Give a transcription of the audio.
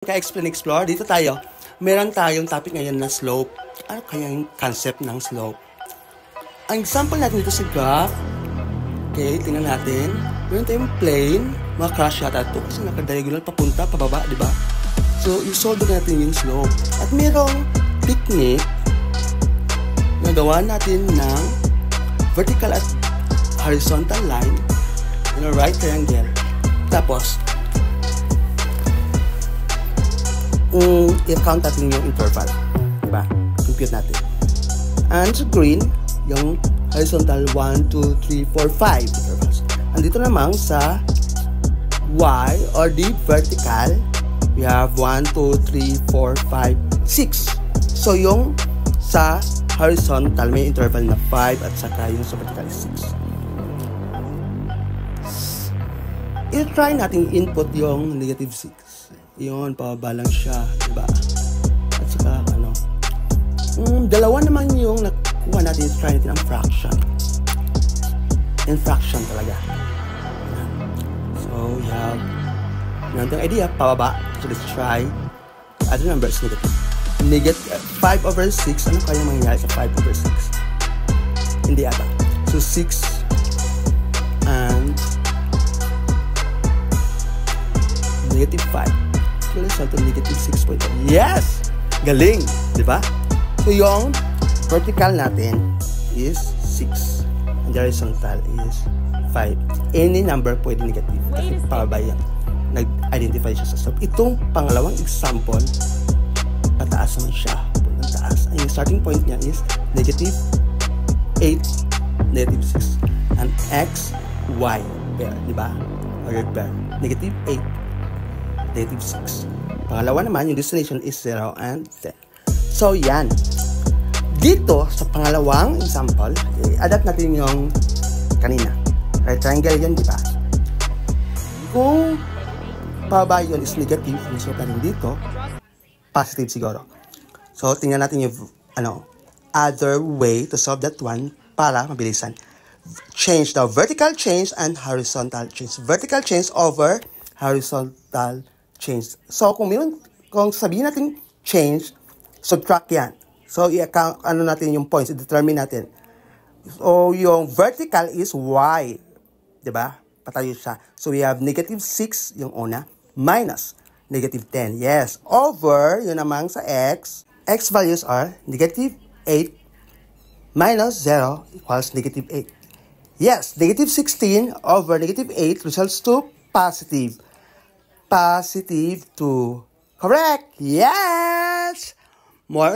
Ka-explain-explore, dito tayo. Meron tayong topic ngayon na slope. Ano kaya yung concept ng slope? Ang example natin dito sa graph. Okay, tingnan natin. Meron tayong plane. Mga crash yata ito kasi naka-diagonal papunta, pababa, di ba? So, i-solve natin yung slope. At merong technique na gawa natin ng vertical at horizontal line in a right triangle. Tapos, i-count natin yung interval. Diba? Compute natin. And sa green, yung horizontal 1, 2, 3, 4, 5 intervals. Andito namang sa Y or the vertical, we have 1, 2, 3, 4, 5, 6. So yung sa horizontal, may interval na 5 at saka yung sa vertical is 6. I-try natin input yung negative 6. Yun, pababa lang siya, diba? At saka, dalawa naman yung nakuha natin, try natin ang fraction. In fraction talaga. So, we have another idea, pababa. So, let's try. Other number is negative. 5 over 6, ano kaya mangyayari sa 5 over 6? Hindi ata. So, 6 and negative 5. Result of negative 6.5. Yes! Galing! Diba? So, yung vertical natin is 6. And the horizontal is 5. Any number pwede negative. Kasi pababa yan. Nag-identify siya sa slope. Itong pangalawang example, pataas naman siya. Pataas. And yung starting point niya is negative 8, negative 6. And x, y pair. Diba? Or pair. Negative 8. Negative 6. Pangalawa naman, yung destination is 0 and 10. So, yan. Dito, sa pangalawang example, adapt natin yung kanina. Right triangle yun, di ba? Kung pababa yun is negative, so natin dito, positive siguro. So, tingnan natin yung other way to solve that one para mabilisan. Change the vertical change and horizontal change. Vertical change over horizontal change. So, kung sabihin natin change, subtract yan. So, i-account, natin yung points, i-determine natin. So, yung vertical is y. Diba? Patayo siya. So, we have negative 6, yung una, minus negative 10. Yes. Over, yun namang sa x. X values are negative 8 minus 0 equals negative 8. Yes. Negative 16 over negative 8 results to positive. Positive 2. Correct! Yes! More